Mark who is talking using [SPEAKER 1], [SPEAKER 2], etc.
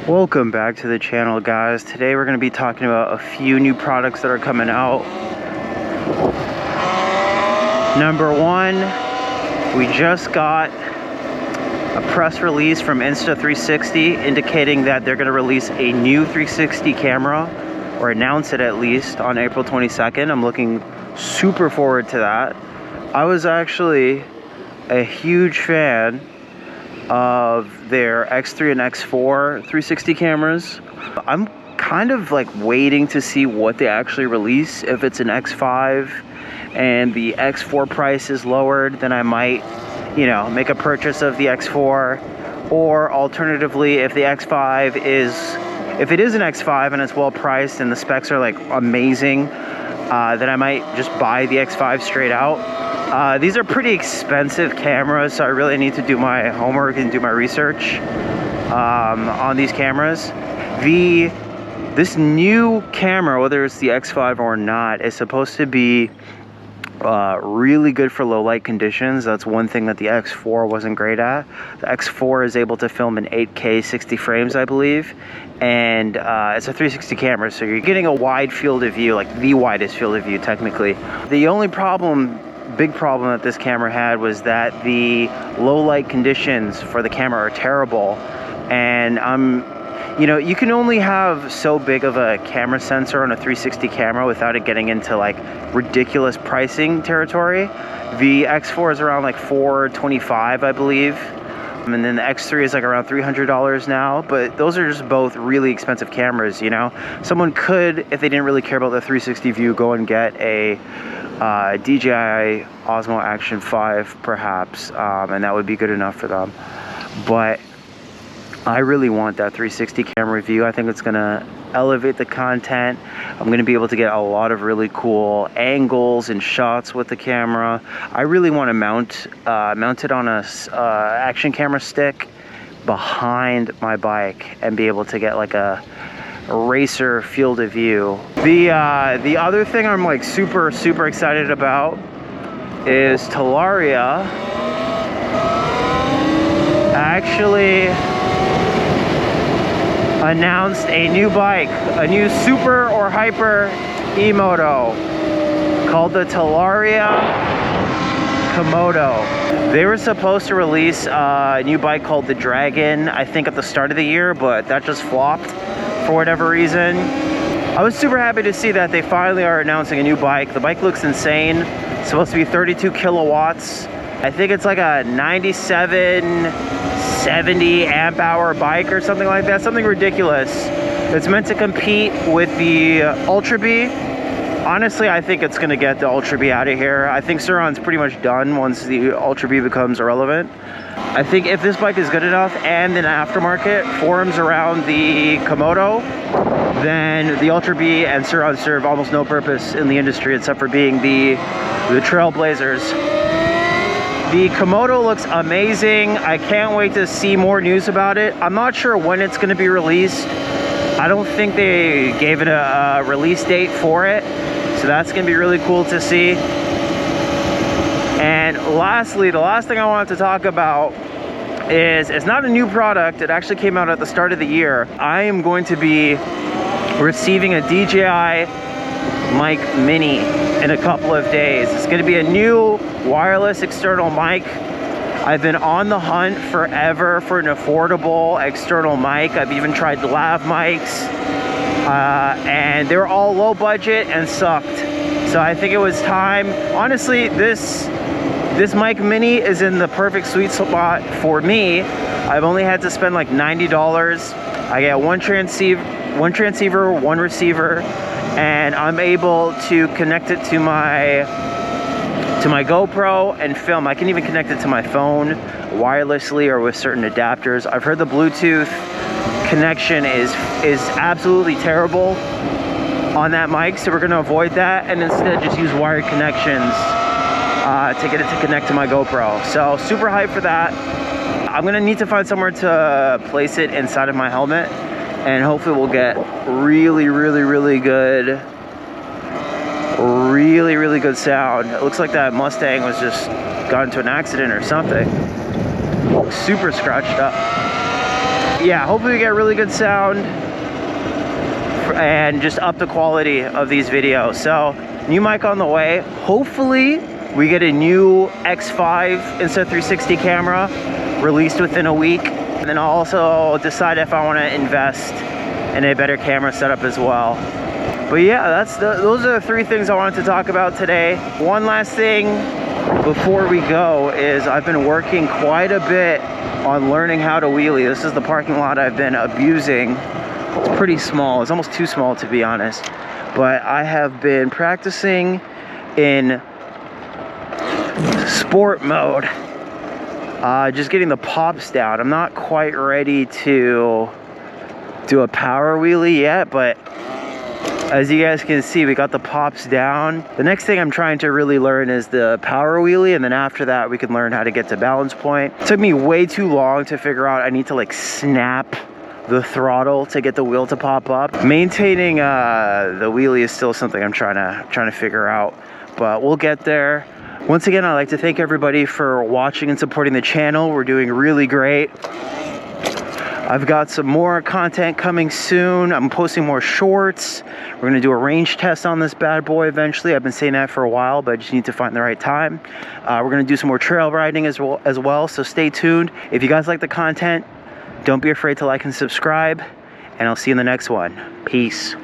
[SPEAKER 1] Welcome back to the channel, guys. Today we're going to be talking about a few new products that are coming out. Number one, we just got a press release from Insta360 indicating that they're going to release a new 360 camera, or announce it at least, on April 22nd. I'm looking super forward to that. I was actually a huge fan of their X3 and X4 360 cameras. I'm kind of like waiting to see what they actually release. If it's an X5 and the X4 price is lowered, then I might, make a purchase of the X4. Or alternatively, if the X5 if it is an X5 and it's well priced and the specs are like amazing, then I might just buy the X5 straight out. These are pretty expensive cameras, so I really need to do my homework and do my research on these cameras. This new camera, whether it's the X5 or not, is supposed to be really good for low light conditions. That's one thing that the X4 wasn't great at. The X4 is able to film in 8K 60 frames, I believe, and it's a 360 camera, so you're getting a wide field of view, like the widest field of view technically. The only big problem that this camera had was that the low light conditions for the camera are terrible, and you can only have so big of a camera sensor on a 360 camera without it getting into like ridiculous pricing territory. The X4 is around like $425, I believe, and then the X3 is like around $300 now, but those are just both really expensive cameras. Someone could, if they didn't really care about the 360 view, go and get a DJI Osmo Action 5 perhaps, and that would be good enough for them. But I really want that 360 camera view. I think it's gonna elevate the content. I'm gonna be able to get a lot of really cool angles and shots with the camera. I really want to mount it on a action camera stick behind my bike and be able to get like a racer field of view. The other thing I'm like super excited about is TALARIA actually announced a new bike, a new super or hyper e-moto called the TALARIA Komodo. They were supposed to release a new bike called the Dragon, I think at the start of the year, but that just flopped for whatever reason. I was super happy to see that they finally are announcing a new bike. The bike looks insane. It's supposed to be 32 kilowatts. I think it's like a 9770 amp hour bike or something like that, something ridiculous. It's meant to compete with the Ultra B. Honestly, I think it's gonna get the Ultra B out of here. I think Suron's pretty much done once the Ultra B becomes irrelevant. I think if this bike is good enough and an aftermarket forms around the Komodo, then the Ultra B and Suron serve almost no purpose in the industry except for being the trailblazers. The Komodo looks amazing. I can't wait to see more news about it. I'm not sure when it's going to be released. I don't think they gave it a release date for it, so that's going to be really cool to see. And lastly, the last thing I wanted to talk about is, it's not a new product. It actually came out at the start of the year. I am going to be receiving a DJI mic mini in a couple of days. It's going to be a new wireless external mic. I've been on the hunt forever for an affordable external mic. I've even tried the lav mics, and they were all low budget and sucked. So I think it was time. Honestly, this mic mini is in the perfect sweet spot for me. I've only had to spend like $90. I get one transceiver, one receiver, and I'm able to connect it to my GoPro and film. I can even connect it to my phone wirelessly or with certain adapters. I've heard the Bluetooth connection is absolutely terrible on that mic, so we're going to avoid that and instead just use wired connections to get it to connect to my GoPro. So super hyped for that. I'm going to need to find somewhere to place it inside of my helmet, and hopefully we'll get really good sound. It looks like that Mustang was just got into an accident or something. Super scratched up. yeah, hopefully we get really good sound and just up the quality of these videos. So new mic on the way. Hopefully we get a new X5 Insta360 camera released within a week. And then I'll also decide if I want to invest in a better camera setup as well. But yeah, those are the three things I wanted to talk about today. One last thing before we go is I've been working quite a bit on learning how to wheelie. This is the parking lot I've been abusing. It's pretty small. It's almost too small, to be honest. But I have been practicing in sport mode. Just getting the pops down. I'm not quite ready to do a power wheelie yet, but as you guys can see, we got the pops down. The next thing I'm trying to really learn is the power wheelie, and then after that we can learn how to get to balance point. It took me way too long to figure out I need to like snap the throttle to get the wheel to pop up. Maintaining the wheelie is still something I'm trying to figure out, but we'll get there. Once again, I'd like to thank everybody for watching and supporting the channel. We're doing really great. I've got some more content coming soon. I'm posting more shorts. We're gonna do a range test on this bad boy eventually. I've been saying that for a while, but I just need to find the right time. We're gonna do some more trail riding as well, so stay tuned. If you guys like the content, don't be afraid to like and subscribe, and I'll see you in the next one. Peace.